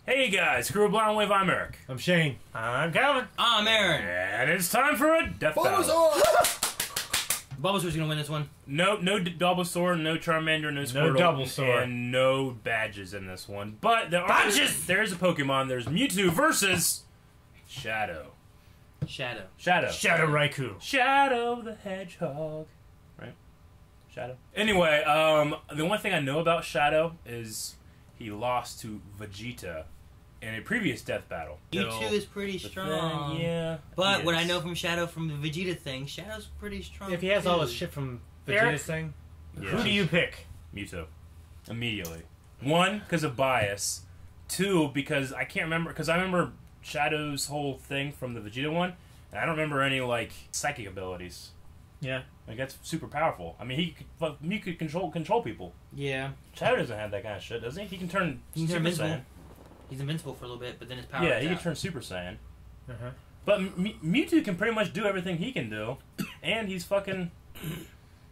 Hey guys, Crew of Blind Wave, I'm Eric. I'm Shane. I'm Calvin. I'm Aaron. And it's time for a death battle. Bulbasaur's gonna win this one. No Bulbasaur, no Charmander, no Squirtle, Doublesaur. and no badges in this one. But there is a Pokemon. There's Mewtwo versus Shadow. Shadow Raikou. Shadow the Hedgehog. Right? Shadow. Anyway, the one thing I know about Shadow is he lost to Vegeta in a previous death battle. Mewtwo is pretty strong. Yeah. But what I know from Shadow from the Vegeta thing, Shadow's pretty strong. If he has too. all this shit from Eric? Vegeta's thing, Yeah. who do you pick? Mewtwo. Immediately. One, because of bias. Two, because I can't remember, because I remember Shadow's whole thing from the Vegeta one, and I don't remember any, like, psychic abilities. Yeah. Like, that's super powerful. I mean, he could control people. Yeah. Shadow doesn't have that kind of shit, does he? He can turn Super invincible. Saiyan. He's invincible for a little bit, but then his power Yeah, is he can out. turn Super Saiyan. Uh-huh. But Mewtwo can pretty much do everything he can do, and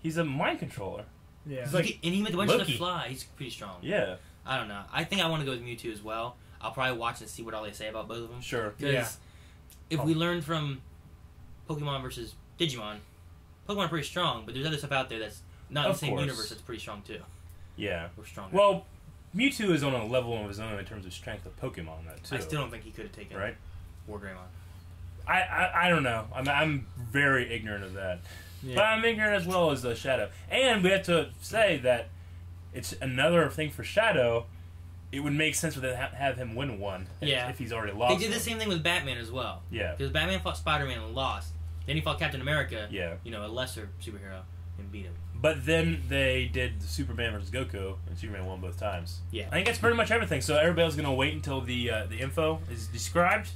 he's a mind controller. Yeah. He's like, and he went to Loki. fly. He's pretty strong. Yeah, I don't know. I think I want to go with Mewtwo as well. I'll probably watch and see what all they say about both of them. sure. Because Yeah. if we learn from Pokemon versus Digimon, Pokemon are pretty strong, but there's other stuff out there that's not in the Of same course. universe that's pretty strong too. Yeah. Or stronger. Well, Mewtwo is on a level of his own in terms of strength of Pokemon, though, too. I still don't think he could have taken Right? Wargreymon. I don't know. I'm very ignorant of that. Yeah. But I'm ignorant as well as the Shadow. And we have to say that it's another thing for Shadow. It would make sense for them to have him win one if he's already lost. They did the one. same thing with Batman as well. Yeah. Because Batman fought Spider-Man and lost. Then he fought Captain America, Yeah. you know, a lesser superhero, and beat him. But then they did Superman versus Goku, and Superman won both times. Yeah. I think that's pretty much everything. So everybody's going to wait until the info is described,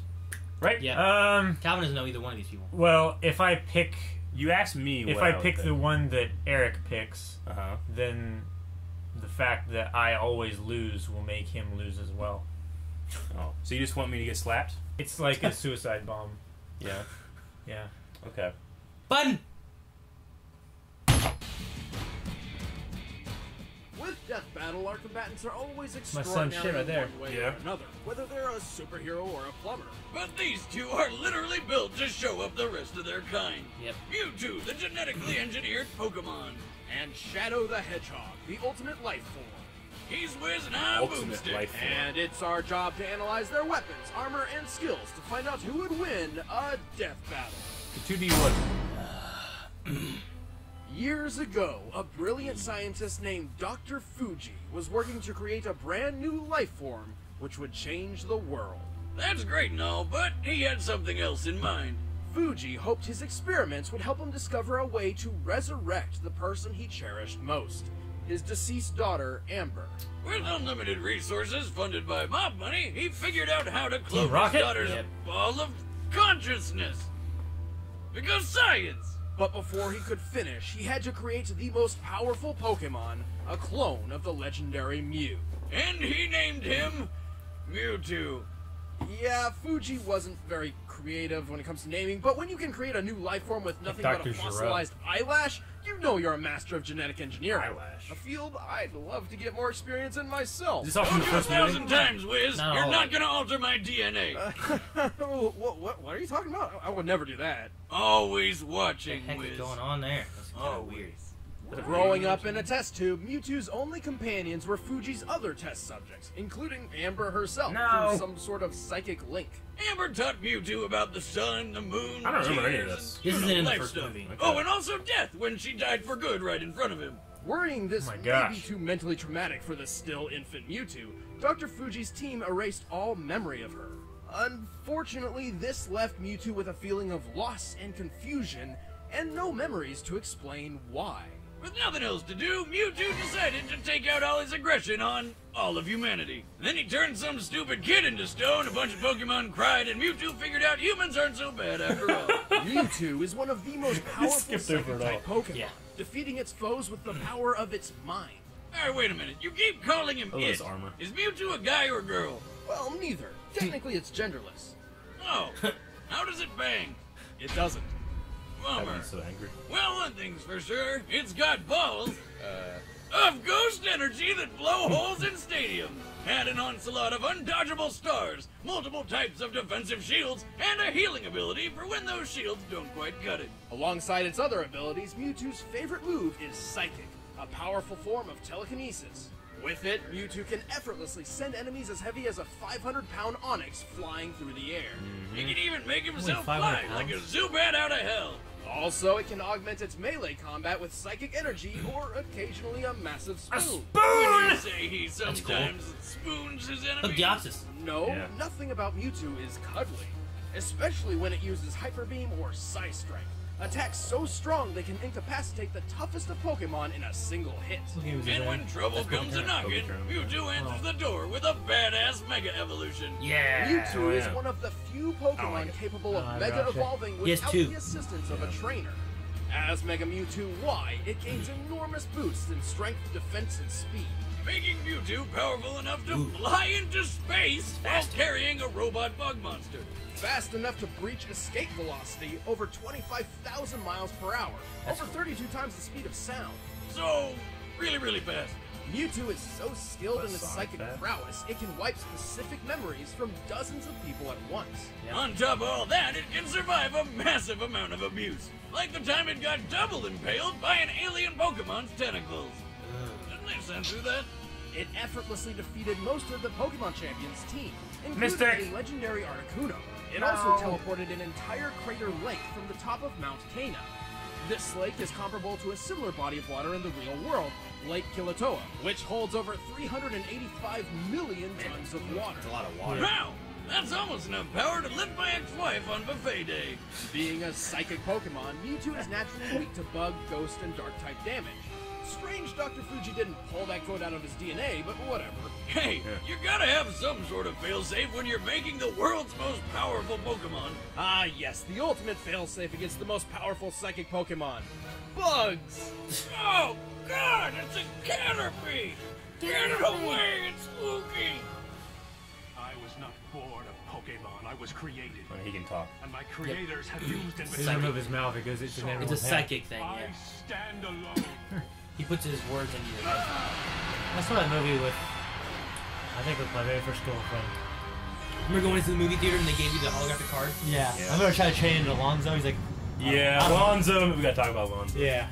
right? Yeah. Calvin doesn't know either one of these people. Well, if I pick You asked me if what I would pick think. the one that Eric picks, Uh-huh. then the fact that I always lose will make him lose as well. Oh. So you just want me to get slapped? It's like a suicide bomb. Yeah. Yeah. Okay. Button! With Death Battle, our combatants are always My extraordinary son's shit right there. in one way Yeah. or another, whether they're a superhero or a plumber. But these two are literally built to show up the rest of their kind. Yep. Mewtwo, the genetically engineered Pokemon. And Shadow the Hedgehog, the ultimate life form. He's whiz and I'm Ultimate boomstick. life form. And it's our job to analyze their weapons, armor, and skills to find out who would win a death battle. The 2D1. Years ago, a brilliant scientist named Dr. Fuji was working to create a brand new life form which would change the world. That's great and all, but he had something else in mind. Fuji hoped his experiments would help him discover a way to resurrect the person he cherished most, his deceased daughter, Amber. With unlimited resources funded by mob money, he figured out how to clone his Rocket? daughter's Yep. ball of consciousness. Because science! But before he could finish, he had to create the most powerful Pokemon, a clone of the legendary Mew. And he named him Mewtwo. Yeah, Fuji wasn't very creative when it comes to naming, but when you can create a new life form with nothing but Dr. a Giraud. fossilized eyelash, you know you're a master of genetic engineering. Eyelash. A field I'd love to get more experience in myself. Is this all from the Told you first 1,000 movie? times, Wiz. Not You're all not of it. gonna alter my DNA. What are you talking about? I would never do that. Always What the watching, heck Wiz. is going on there? That's kind Oh, of weird. Growing up in a test tube, Mewtwo's only companions were Fuji's other test subjects, including Amber herself, No. through some sort of psychic link. Amber taught Mewtwo about the sun, the moon, I don't remember any of tears, this. and, This you know, isn't in the life first stuff. movie. Oh, and also death when she died for good right in front of him. Worrying this Oh my may gosh. be too mentally traumatic for the still infant Mewtwo, Dr. Fuji's team erased all memory of her. Unfortunately, this left Mewtwo with a feeling of loss and confusion, and no memories to explain why. With nothing else to do, Mewtwo decided to take out all his aggression on all of humanity. Then he turned some stupid kid into stone, a bunch of Pokemon cried, and Mewtwo figured out humans aren't so bad after all. Mewtwo is one of the most powerful skipped over it Psychic-type Pokemon, Yeah. defeating its foes with the power of its mind. Alright, wait a minute. You keep calling him Oh, it. his armor. Is Mewtwo a guy or a girl? Well, neither. Technically, it's genderless. Oh. How does it bang? It doesn't. I've Bummer. been so angry. Well, one thing's for sure. It's got balls. of ghost energy that blow holes in stadiums, and an onslaught of undodgeable stars, multiple types of defensive shields, and a healing ability for when those shields don't quite cut it. Alongside its other abilities, Mewtwo's favorite move is Psychic, a powerful form of telekinesis. With it, Mewtwo can effortlessly send enemies as heavy as a 500-pound Onix flying through the air. He can even make himself 500 fly like a pounds? Zubat out of hell. Also, it can augment its melee combat with psychic energy or occasionally a massive spoon. When you say he sometimes spoons his Look, enemies. Deoxys. No, Yeah. nothing about Mewtwo is cuddly, especially when it uses Hyper Beam or Psy Strike. Attacks so strong they can incapacitate the toughest of Pokemon in a single hit. And when trouble comes a-knocking, Mewtwo answers the door with a badass Mega Evolution. Yeah. Mewtwo Oh, is yeah. one of the few Pokemon capable of I Mega gotcha. Evolving He has without two. the assistance of a trainer. As Mega Mewtwo Y, it gains enormous boosts in strength, defense, and speed. Making Mewtwo powerful enough to fly into space while carrying a robot bug monster. Fast enough to breach escape velocity over 25,000 miles per hour, over 32 times the speed of sound. So, really, really fast. Mewtwo is so skilled in its Sonic psychic fast. prowess, it can wipe specific memories from dozens of people at once. On top of all that, it can survive a massive amount of abuse. Like the time it got double impaled by an alien Pokemon's tentacles. Didn't they censor that? It effortlessly defeated most of the Pokemon Champions team, including Mystic. a legendary Articuno. It also teleported an entire crater lake from the top of Mount Cana. This lake is comparable to a similar body of water in the real world, Lake Kilauea, which holds over 385 million tons of water. A lot of water. Wow! That's almost enough power to lift my ex-wife on buffet day. Being a psychic Pokemon, Mewtwo is naturally weak to bug, ghost, and dark type damage. Strange Dr. Fuji didn't pull that code out of his DNA, but whatever. Hey, you gotta have some sort of failsafe when you're making the world's most powerful Pokemon. Ah yes, the ultimate failsafe against the most powerful psychic Pokemon. Bugs! Oh, God, it's a Caterpie! Get it away, it's spooky! I was not born a Pokemon, I was created. Oh, he can talk. And my creators have used and Doesn't move his mouth, it goes into It's a everyone's It's a head. psychic thing, I yeah. stand alone. He puts his words into your head. I saw that movie with, I think with my very first girlfriend. Remember going into the movie theater and they gave you the holographic card? Yeah. I remember trying to train into Alonzo. He's like, Yeah, Lonzo. We gotta talk about Lonzo. yeah.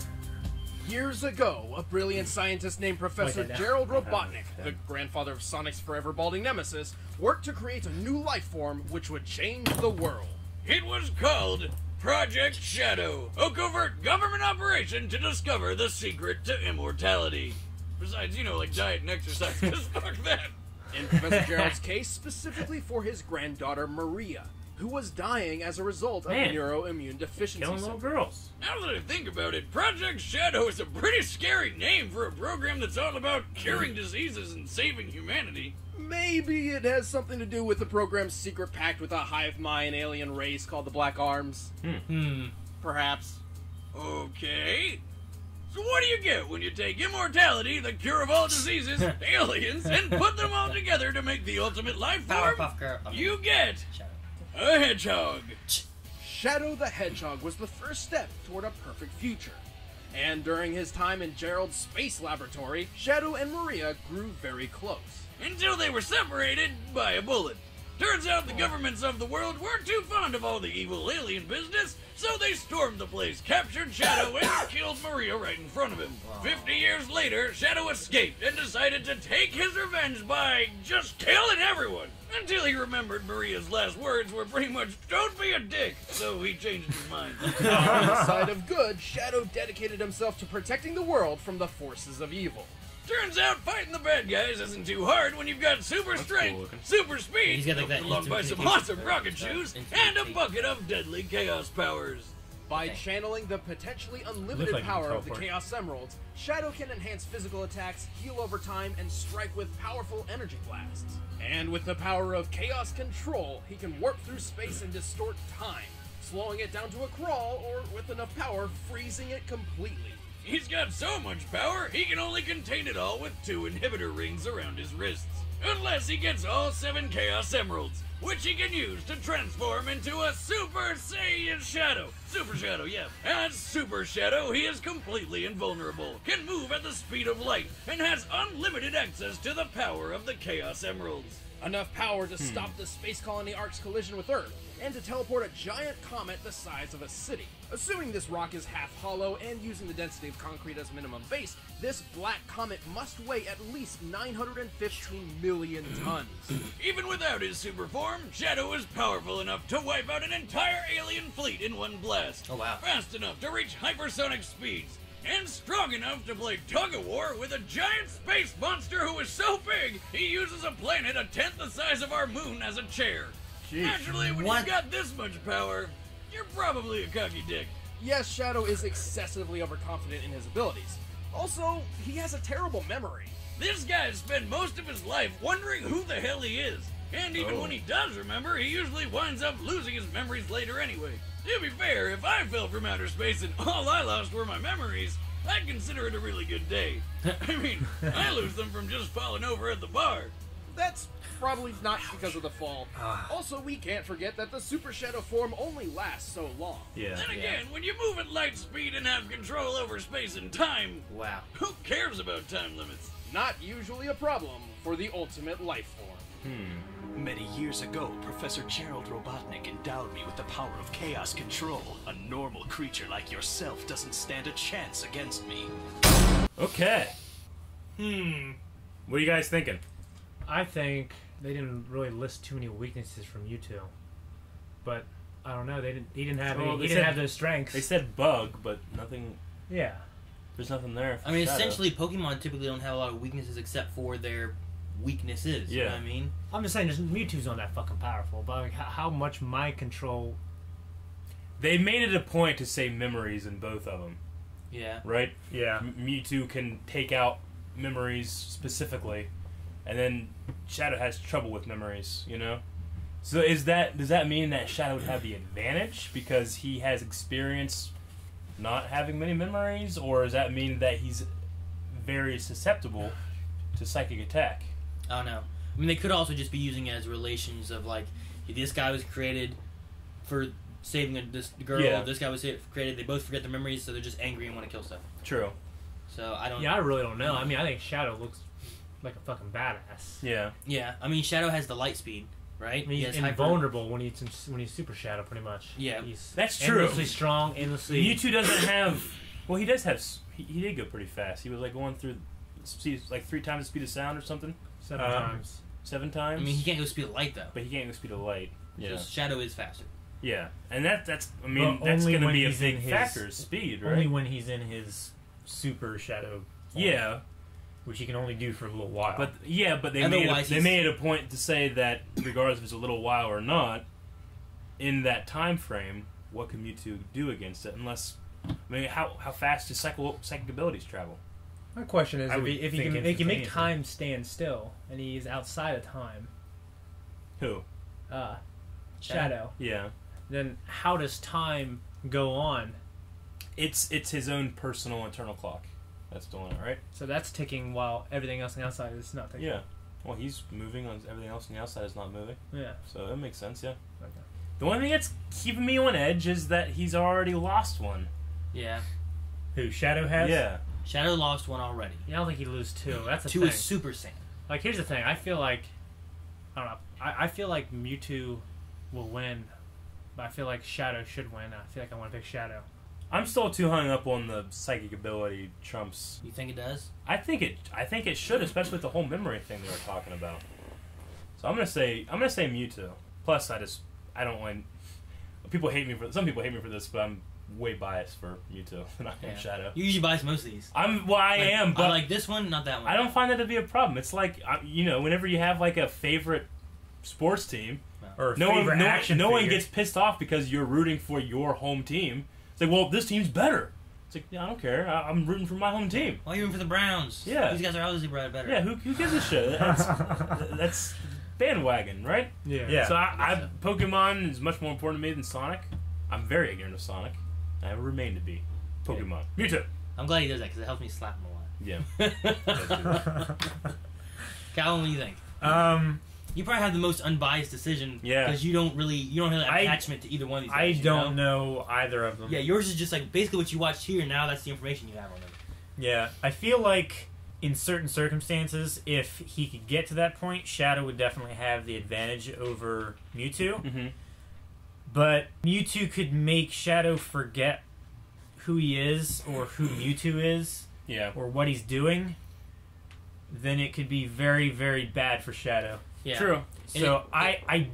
Years ago, a brilliant scientist named Professor Wait, I know. Gerald Robotnik, Yeah. the grandfather of Sonic's forever balding nemesis, worked to create a new life form which would change the world. It was called Project Shadow, a covert government operation to discover the secret to immortality. Besides, you know, like diet and exercise, because fuck that. In Professor Gerald's case, specifically for his granddaughter Maria, who was dying as a result of Man. neuroimmune deficiency Killing little syndrome. girls. Now that I think about it, Project Shadow is a pretty scary name for a program that's all about curing diseases and saving humanity. Maybe it has something to do with the program's secret pact with a hive mind alien race called the Black Arms. Perhaps. Okay. So what do you get when you take immortality, the cure of all diseases, aliens, and put them all together to make the ultimate life form? Powerpuff Girl. You get Shadow. a hedgehog. Shadow the Hedgehog was the first step toward a perfect future. And during his time in Gerald's space laboratory, Shadow and Maria grew very close. Until they were separated by a bullet. Turns out the governments of the world weren't too fond of all the evil alien business, so they stormed the place, captured Shadow, and killed Maria right in front of him. 50 years later, Shadow escaped and decided to take his revenge by just killing everyone. Until he remembered Maria's last words were pretty much, "Don't be a dick," so he changed his mind. On the side of good, Shadow dedicated himself to protecting the world from the forces of evil. Turns out fighting the bad guys isn't too hard when you've got super strength, looking. super speed, He's got, like, that helped along by instant some communication. awesome rocket shoes, and a bucket of deadly chaos powers. By channeling the potentially unlimited Look like power you of the teleport. Chaos Emeralds, Shadow can enhance physical attacks, heal over time, and strike with powerful energy blasts. And with the power of Chaos Control, he can warp through space and distort time, slowing it down to a crawl, or with enough power, freezing it completely. He's got so much power, he can only contain it all with 2 inhibitor rings around his wrists. Unless he gets all 7 Chaos Emeralds, which he can use to transform into a Super Saiyan Shadow. Super Shadow, yeah. As Super Shadow, he is completely invulnerable, can move at the speed of light, and has unlimited access to the power of the Chaos Emeralds. Enough power to stop the Space Colony Ark's collision with Earth, and to teleport a giant comet the size of a city. Assuming this rock is half hollow and using the density of concrete as minimum base, this black comet must weigh at least 915 million tons. Even without his super form, Shadow is powerful enough to wipe out an entire alien fleet in one blast. Oh, wow. Fast enough to reach hypersonic speeds, and strong enough to play tug-of-war with a giant space monster who is so big, he uses a planet a tenth the size of our moon as a chair. Jeez. Naturally, when What? you've got this much power, you're probably a cocky dick. Yes, Shadow is excessively overconfident in his abilities. Also, he has a terrible memory. This guy spent most of his life wondering who the hell he is. And even when he does remember, he usually winds up losing his memories later anyway. To be fair, if I fell from outer space and all I lost were my memories, I'd consider it a really good day. I mean, I lose them from just falling over at the bar. That's probably not because of the fall. Also, we can't forget that the Super Shadow form only lasts so long. Yeah. Then again, when you move at light speed and have control over space and time, Wow. who cares about time limits? Not usually a problem for the ultimate life form. Many years ago, Professor Gerald Robotnik endowed me with the power of chaos control. A normal creature like yourself doesn't stand a chance against me. Okay. What are you guys thinking? I think they didn't really list too many weaknesses from Mewtwo, but I don't know. He didn't have Well, any. they He didn't said- have those strengths. They said bug, but nothing. Yeah. There's nothing there. For I mean, Shadow. essentially, Pokemon typically don't have a lot of weaknesses except for their weaknesses. You know Yeah. what I mean? I'm just saying, Mewtwo's not that fucking powerful. But like, how much mind control? They made it a point to say memories in both of them, Yeah. right? Yeah. Mewtwo can take out memories specifically, and then Shadow has trouble with memories, you know? So does that mean that Shadow would have the advantage because he has experience not having many memories, or does that mean that he's very susceptible to psychic attack? I don't know. I mean, they could also just be using it as relations of like, this guy was created for saving this girl. Yeah. This guy was created. They both forget their memories, so they're just angry and want to kill stuff. True. So I don't. Yeah, I really don't know. I mean, I think Shadow looks like a fucking badass. Yeah. Yeah. I mean, Shadow has the light speed, right? I mean, He he's has invulnerable when he's Super Shadow, pretty much. Yeah. He's That's true. endlessly strong, endlessly. Mewtwo doesn't have. Well, he does have. He did go pretty fast. He was like going through, like 3 times the speed of sound or something. 7 times. 7 times. I mean, he can't go speed of light though. But he can't go speed of light. Yeah. So Shadow is faster. Yeah, and that's. I mean, But that's only going to when be a he's big in his- factor. Is speed, right? Only when he's in his Super Shadow form, Yeah, which he can only do for a little while. but they Otherwise he's- made it a point to say that regardless if it's a little while or not, in that time frame, what can Mewtwo do against it? Unless, I mean, how fast do psychic abilities travel? my question is, I if would he think can make instantaneously. time stand still, and he's outside of time, Who? Shadow, Yeah, then how does time go on? it's his own personal internal clock that's doing it, right? So that's ticking while everything else on the outside is not ticking. Yeah. Well, he's moving on. Everything else on the outside is not moving, Yeah. so that makes sense. Yeah. Okay. The one thing that's keeping me on edge is that he's already lost one. Yeah. Who Shadow has? Yeah. Shadow lost one already. Yeah, I don't think he'd lose 2. That's the To thing. a Super Saiyan. Like, here's the thing. I feel like, I don't know. I feel like Mewtwo will win, but I feel like Shadow should win. I feel like I want to pick Shadow. I'm still too hung up on the psychic ability trumps. You think it does? I think it should, especially with the whole memory thing they were talking about. So I'm gonna say Mewtwo. Plus, I don't want. Some people hate me for this, but I'm way biased for Mewtwo than I am Shadow. You usually buy most of these. I am, but I like this one, not that one. I don't find that to be a problem. It's like whenever you have like a favorite sports team, Or no favorite action one figure. gets pissed off because you're rooting for your home team. It's like, well, this team's better. It's like, yeah, I don't care. I'm rooting for my home team. Well, you're in for the Browns. Yeah. These guys are obviously better. Yeah, who gives a shit? That's bandwagon, right? Yeah. So Pokemon is much more important to me than Sonic. I'm very ignorant of Sonic. I will remain to be. Pokemon. Mewtwo. I'm glad he does that because it helps me slap him a lot. Yeah. Calvin, what do you think? You probably have the most unbiased decision. Yeah. Because you don't have attachment to either one of these I guys, don't know either of them. Yeah, yours is just like basically what you watched here. Now that's the information you have on them. Yeah, I feel like in certain circumstances, if he could get to that point, Shadow would definitely have the advantage over Mewtwo. Mm-hmm. But Mewtwo could make Shadow forget who he is or who Mewtwo is Yeah. or what he's doing. Then it could be very, very bad for Shadow. Yeah. True. So I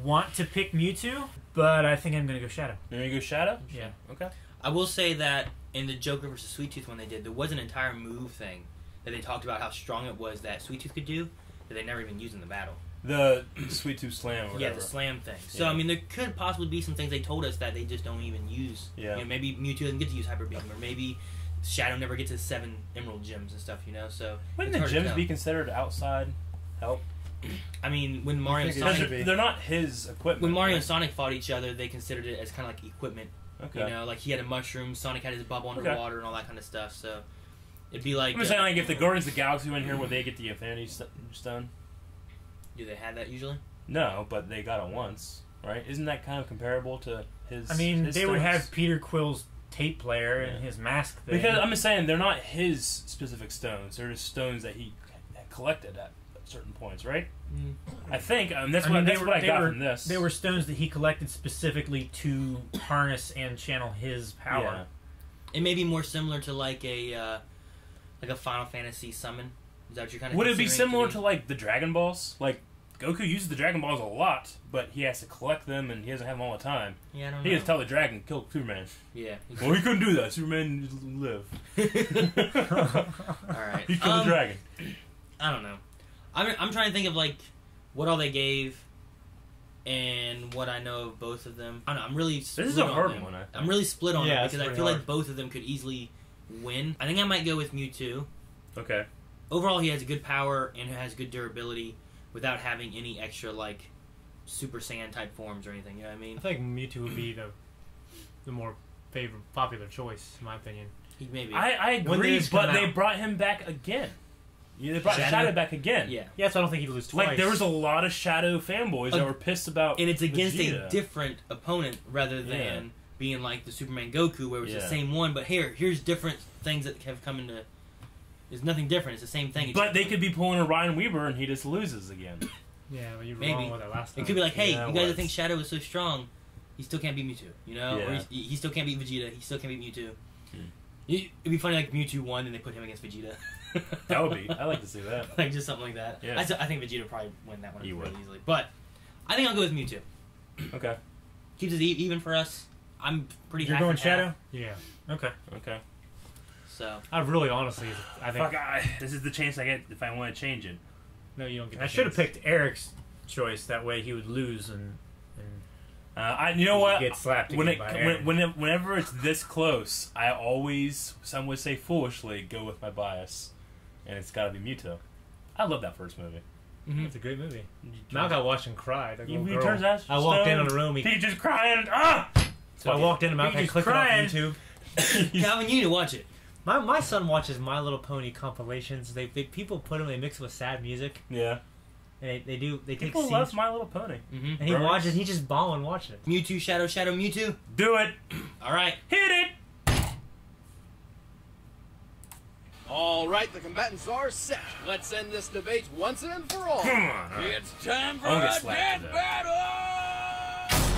want to pick Mewtwo, but I think I'm going to go Shadow. There you go, Shadow? Yeah. Okay. I will say that in the Joker versus Sweet Tooth one they did, there was an entire move thing that they talked about how strong it was that Sweet Tooth could do that they never even used in the battle. The Sweet Tooth Slam or whatever. Yeah, the slam thing. So, Yeah. I mean, there could possibly be some things they told us that they just don't even use. Yeah. You know, maybe Mewtwo doesn't get to use Hyper Beam, or maybe Shadow never gets his 7 Emerald Gems and stuff, you know? So, Wouldn't it's the hard to gems tell. be considered outside help? I mean, when Mario and think it should Sonic... be. They're not his equipment. When Mario right? and Sonic fought each other, they considered it as kind of like equipment. Okay. You know, like he had a mushroom, Sonic had his bubble Okay. underwater, and all that kind of stuff. So it'd be like, I'm just saying, like, if the Guardians of the Galaxy went here, would they get the Infinity Stone? do they have that usually? No, but they got it once, right? Isn't that kind of comparable to his? I mean, his they would stones? have Peter Quill's tape player and Yeah. his mask thing. Because I'm just saying, they're not his specific stones. They're just stones that he collected at certain points, right? I think that's what I got from this. They were stones that he collected specifically to harness and channel his power. Yeah. It may be more similar to like a Final Fantasy summon. Is that what you're kind of? Would it be similar to like the Dragon Balls? Like Goku uses the Dragon Balls a lot, but he has to collect them and he doesn't have them all the time. Yeah, I don't He know. just tell the dragon kill Superman. Yeah. Well, he couldn't do that. Superman just live. All right. He killed the dragon. I don't know. I'm trying to think of like what all they gave and what I know of both of them. I don't know. I'm really split This is a on hard them. one. I think. I'm really split on Yeah, them it's because I pretty feel hard. like both of them could easily win. I think I might go with Mewtwo. Okay. Overall, he has good power and has good durability without having any extra like Super Saiyan type forms or anything. You know what I mean? I think Mewtwo would be the more popular choice, in my opinion. He maybe. I When agree, these but come they out. brought him back again. Yeah, they brought Shadow? Shadow back again. Yeah. Yeah, so I don't think he'd lose twice. Like, there was a lot of Shadow fanboys that were pissed about And it's against Vegeta. a different opponent rather than Yeah. being like the Superman Goku where it's the Yeah. same one, but here's different things that have come into. There's nothing different. It's the same thing. It's But they just- could be pulling a Ryan Weaver and he just loses again. Yeah, but you were Maybe. wrong with that last time. It could be like, hey, Yeah, you it guys was. think Shadow is so strong, he still can't beat Mewtwo, you know? Or Yeah. he still can't beat Vegeta, he still can't beat Mewtwo. Hmm. It'd be funny like Mewtwo won and they put him against Vegeta. That would be. I'd like to see that. Like just something like that. Yeah. I think Vegeta would probably win that one He really would. easily. But I think I'll go with Mewtwo. Okay. Keeps it even for us. I'm pretty You're half going and Shadow? half, Yeah. Okay. Okay. so I really, honestly, I think... Fuck, this is the chance I get if I want to change it. No, you don't get I I should should have picked Eric's choice. That way he would lose and You know what? get slapped When again it, by Eric. whenever it's this close, I always, some would say foolishly, go with my bias, and it's got to be Mewtwo. I love that first movie. It's a great movie. Malk, I watched and cried. Like a He little girl. turns out I walked in stone. on a room. He just crying. Ah! So I walked in and Malk He I just clicked it crying. off YouTube. Calvin, you need to watch it. My son watches My Little Pony compilations. They people put them. They mix it with sad music. Yeah. And they take People scenes. love My Little Pony. Mm-hmm. And he Burns. watches. He just bawling watching it. Mewtwo, Shadow, Mewtwo. Do it. All right. Hit it. All right, the combatants are set. Let's end this debate once and for all. Come on. all right. It's time for I'll get a slapped death to that. battle!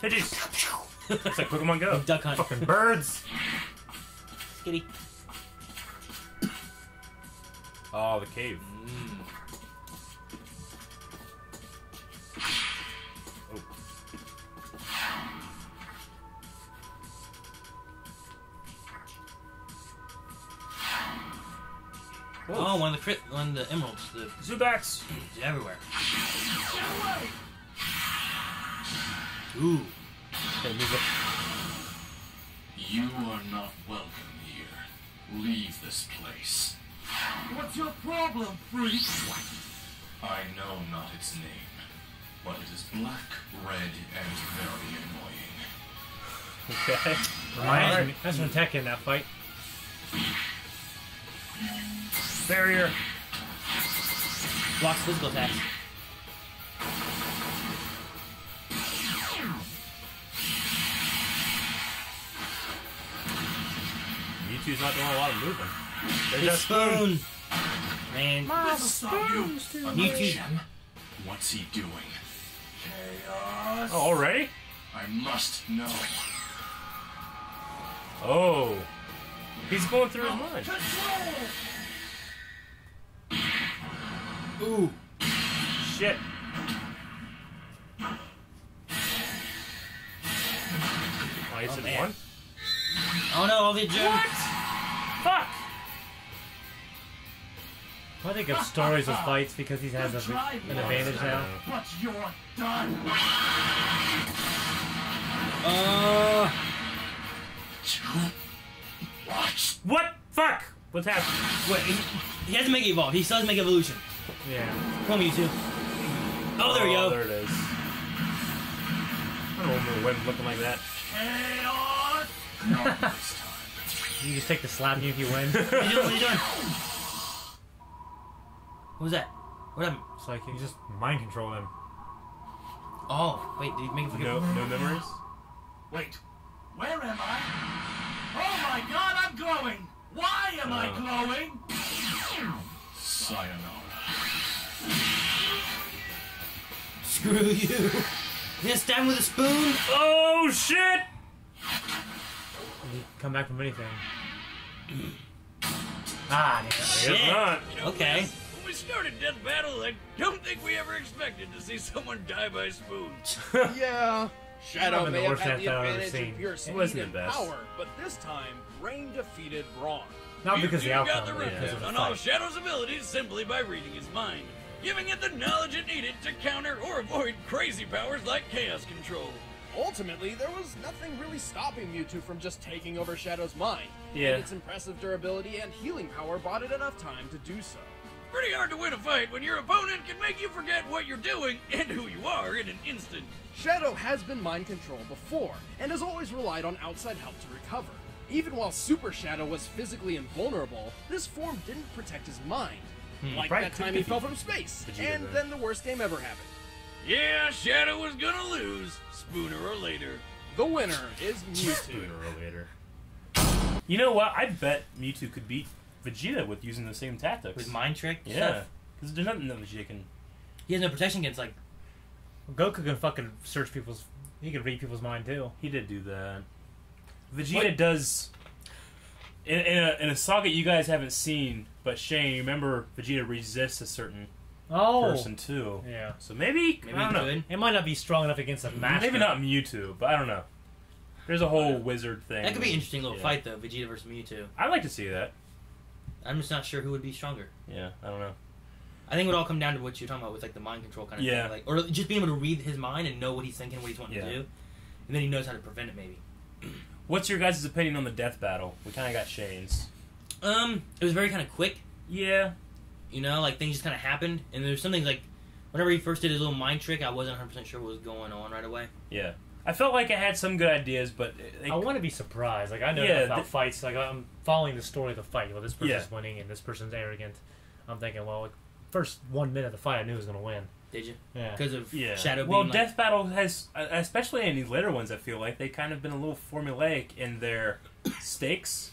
Pidgeys. It's like Pokemon Go. Duck Hunt. Fucking birds. Skitty. Oh, the cave. Oh. Oh, one of the emeralds. Zubats. Everywhere. Ooh. Okay, move up. You are not welcome here. Leave this place. What's your problem, freak? I know not its name, but it is black, red, and very annoying. Okay. Reminds me. That's from Tekken, that fight. Barrier. Blocks physical attacks. Mewtwo's not doing a lot of moving. There's His that spoon. Man, Mewtwo. Gem? What's he doing? Oh, already? I must know. Oh. He's going through his mind. ooh, Shit. Oh, he's Oh, in man. one? oh no, all the gems. Fuck! I think of stories with fights because he has an advantage now. But you're done. Watch. What? Fuck! What's happening? Wait, he hasn't Mega Evolve. He still has Mega Evolution. Yeah. Come on, Mewtwo. Oh, there we go. There it is. I don't remember Web looking like that. Chaos. Not this time. You just take the slap you if you win. What are you doing? What are you doing? What was that? What happened? It's like you just mind control him. Oh, wait, did he make it forget? No memories? Wait, where am I? Oh my god, I'm glowing! Why am I glowing? Sayonara. Screw you. You gonna stab him with a spoon? Oh shit! You come back from anything. Ah, damn. It's not. You know, Okay. When we started Death Battle, I don't think we ever expected to see someone die by spoon. Yeah, Shadow Probably the may have worst had the death I've ever advantage in seen. pure speed wasn't and the best. power, but this time, Brain defeated Brawn. Not because of the Mewtwo got outcome, the but because rundown of the on all fight. Shadow's abilities simply by reading his mind, giving it the knowledge it needed to counter or avoid crazy powers like Chaos Control. Ultimately, there was nothing really stopping Mewtwo from just taking over Shadow's mind. Yeah. And its impressive durability and healing power bought it enough time to do so. Pretty hard to win a fight when your opponent can make you forget what you're doing and who you are in an instant. Shadow has been mind controlled before, and has always relied on outside help to recover. Even while Super Shadow was physically invulnerable, this form didn't protect his mind. Like Right, that time could he be. fell from space, Vegeta and then. then the worst game ever happened. Yeah, Shadow was gonna lose, sooner or later. The winner is Mewtwo. Sooner or later. You know what? I bet Mewtwo could beat Vegeta with using the same tactics. With mind trick Yeah. stuff. Because there's nothing that Vegeta can... He has no protection against, like, Goku can fucking search people's. He can read people's mind too. He did do that. Vegeta does... In a saga you guys haven't seen, but Shane, you remember Vegeta resists a certain person too. Yeah. So maybe maybe I don't know. good. It might not be strong enough against a master. Maybe not Mewtwo, but I don't know. There's a whole wizard thing. That could be an interesting little Yeah. fight, though, Vegeta versus Mewtwo. I'd like to see that. I'm just not sure who would be stronger. Yeah, I don't know. I think it would all come down to what you're talking about with, like, the mind control kind of Yeah. thing. Like, or just being able to read his mind and know what he's thinking, what he's wanting Yeah. to do. And then he knows how to prevent it, maybe. What's your guys' opinion on the death battle? We kind of got Shane's. It was very kind of quick. Yeah. You know, like, things just kind of happened. And there's some things, like, whenever he first did his little mind trick, I wasn't 100% sure what was going on right away. Yeah. I felt like it had some good ideas, but... I want to be surprised. Like I know Yeah, about fights. Like I'm following the story of the fight. Well, this person's Yeah. winning and this person's arrogant. I'm thinking, well, like, first 1 minute of the fight, I knew he was gonna win. Did you? Yeah. Because of Yeah. Shadow well, being, Death Battle has, especially in these later ones, I feel like they kind of been a little formulaic in their stakes.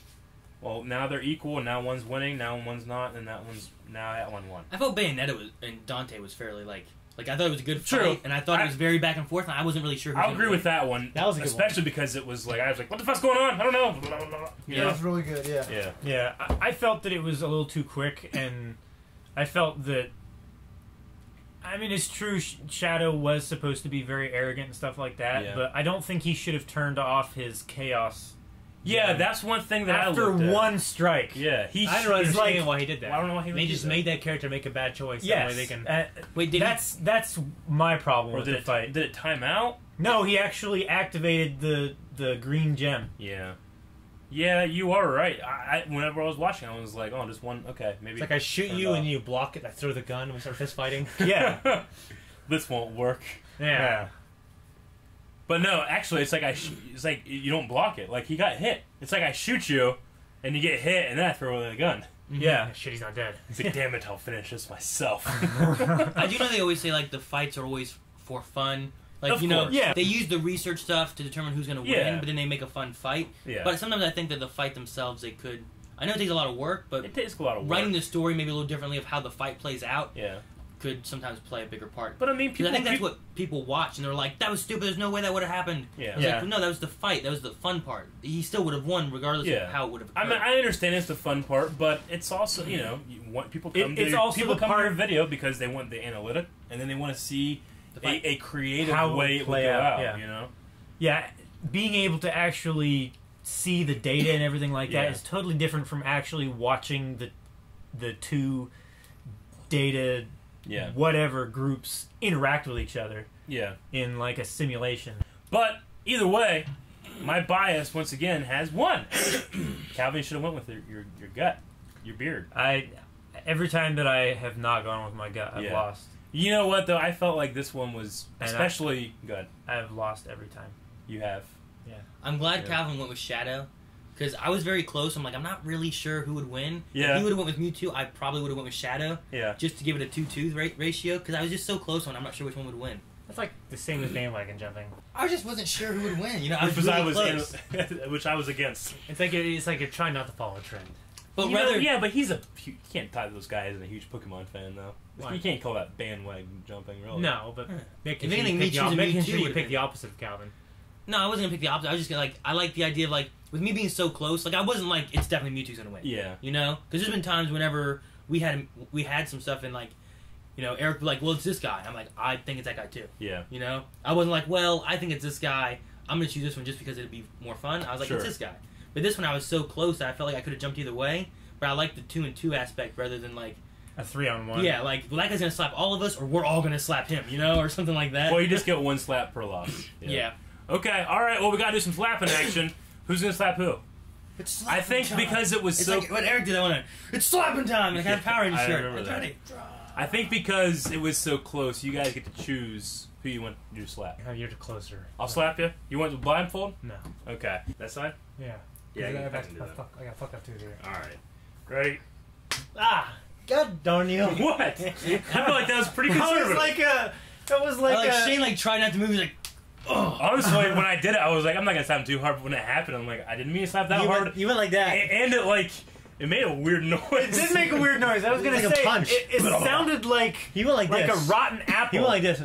Well, now they're equal, and now one's winning, now one's not, and now that one won. I felt Bayonetta was, and Dante was fairly, like I thought it was a good fight, True. and I thought it was very back and forth, and I wasn't really sure who was I'll gonna agree win. with that one. That was a good especially because it was like I was like, "What the fuck's going on? I don't know." Blah, blah, blah. You Yeah. know? It was really good, yeah. Yeah. Yeah, I felt that it was a little too quick, and I felt that. I mean, it's true. Shadow was supposed to be very arrogant and stuff like that, Yeah. but I don't think he should have turned off his chaos. Yeah, that's one thing that After I looked at. one strike. Yeah, he. I don't he's understand like, why he did that. I don't know why he would They do just that. made that character make a bad choice. That Yes. way they can. Wait, did that's my problem Or with did the it, fight. did it time out? No, he actually activated the green gem. Yeah. Yeah, you are right. Whenever I was watching, I was like, "Oh, just one. Okay, maybe." It's like I shoot turned you off. and you block it. I throw the gun and we start fist fighting. Yeah, This won't work. yeah. But no, actually, it's like it's like you don't block it. Like he got hit. It's like I shoot you, and you get hit, and then I throw away the gun. Yeah. Shit, he's not dead. He's like, damn it, I'll finish this myself. I do know they always say like the fights are always for fun. Like, Of you know, course. Yeah. they use the research stuff to determine who's going to win, Yeah. but then they make a fun fight. Yeah. But sometimes I think that the fight themselves, they could... I know it takes a lot of work, but It takes a lot of work. writing the story maybe a little differently of how the fight plays out Yeah. could sometimes play a bigger part. But I mean, Because people... I think that's what people watch, and they're like, that was stupid, there's no way that would have happened. Yeah. It's like, no, that was the fight, that was the fun part. He still would have won regardless Yeah. of how it would have I occurred. mean, I understand it's the fun part, but it's also, you know, you want people come It- to it's your, also people the come to part- your video because they want the analytic, and then they want to see The fight. a creative How it would way it would play go out, out, yeah. you know? Yeah, being able to actually see the data and everything like that Yeah. is totally different from actually watching the two data Yeah. whatever groups interact with each other Yeah. in like a simulation. But either way, my bias once again has won. Calvin should have went with your gut, your beard. Every time that I have not gone with my gut, I've Yeah. lost. You know what though? I felt like this one was And especially good. I've lost every time. You have. I'm glad Yeah. Calvin went with Shadow, because I was very close. I'm like, I'm not really sure who would win. Yeah. If he would have went with Mewtwo, I probably would have went with Shadow, Yeah. just to give it a 2-2 ratio, because I was just so close on I'm not sure which one would win. That's like the same as bandwagon jumping. I just wasn't sure who would win. You know, I was Which really I was close. which I was against. It's like you're trying not to follow a trend. But You know, rather, yeah, but you can't tie those guys as a huge Pokemon fan though. Why? You can't call that bandwagon jumping, really. No, but making If sure anything, you pick me choosing making Mewtwo sure you would've pick been- the opposite of Calvin. no, I wasn't gonna pick the opposite. I was just gonna, like, I like the idea of like with me being so close. Like I wasn't like it's definitely Mewtwo's gonna win. Yeah. You know, because there's been times whenever we had some stuff and like, you know, Eric would be like, well, it's this guy. I'm like, I think it's that guy too. Yeah. You know, I wasn't like, well, I think it's this guy. I'm gonna choose this one just because it'd be more fun. I was like, Sure. it's this guy. But this one, I was so close that I felt like I could have jumped either way. But I like the 2-and-2 aspect rather than like, A 3-on-1. yeah, like well, that guy's gonna slap all of us, or we're all gonna slap him. You know, or something like that. Well, you just get one slap per loss. yeah. Okay. All right. Well, we gotta do some slapping action. Who's gonna slap who? It's I think slapping time. because it was It's so. like what Eric did. I want to. It's slapping time. Like I had a Power Ranger I shirt. remember It's that. ready. I think because it was so close, you guys get to choose who you want to slap. You're closer. I'll slap you. You want the blindfold? No. Okay. That side? Yeah. Yeah, I you got can do that. I got fucked up too there. All right. Ready? Ah! God darn you! What? I feel like that was pretty That conservative. was like a. That was like, Like a. Shane, like tried not to move. He's like, oh. Honestly, when I did it, I was like, I'm not gonna slap him too hard. But when it happened, I'm like, I didn't mean to slap that hard. You went like that. And it like, it made a weird noise. It did make a weird noise. I was gonna Like a say punch. it sounded like He went like a this. rotten apple. He went like this.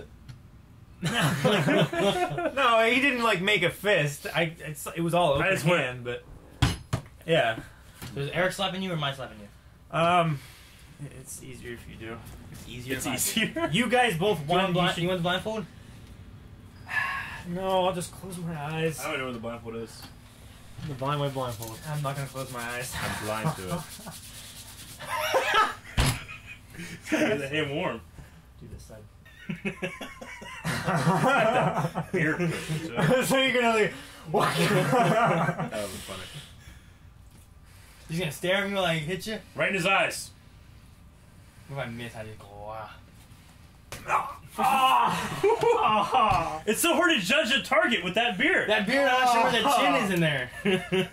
No, he didn't like make a fist. It was all I open just went- hand, but yeah. So is Eric slapping you or am I slapping you? It's easier if you do. It's easier. It's if I do. easier. You guys both You want, won. you want the blindfold? No, I'll just close my eyes. I don't know where the blindfold is. The blind way blindfold. I'm not gonna close my eyes. I'm blind to it. It's the hand warm. Do this side. Beer cushion, So you're gonna like. That was funny. He's gonna stare at me while I hit you. Right in his eyes. If I miss, I just go wow. It's so hard to judge a target with that beard. That beard, I'm not sure where that chin is in there.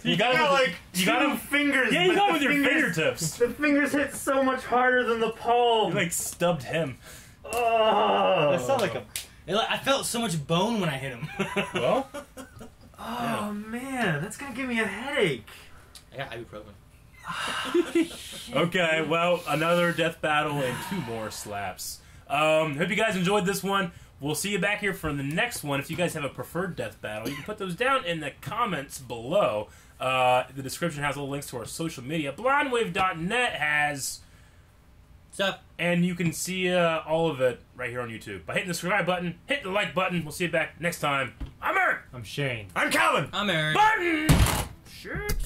You got him with you got him fingers. Yeah, you but got him the with your fingers- fingertips. The fingers hit so much harder than the palm. You like stubbed him. Oh. That sounded like a. I felt so much bone when I hit him. Well, Oh man, that's gonna give me a headache. I got ibuprofen. okay, well, another death battle and 2 more slaps. Hope you guys enjoyed this one. We'll see you back here for the next one. If you guys have a preferred death battle, you can put those down in the comments below. The description has all the links to our social media. Blindwave.net has Stuff. and you can see all of it right here on YouTube. By hitting the subscribe button, hit the like button. We'll see you back next time. I'm Eric. I'm Shane. I'm Calvin. I'm Eric. Button! Shit.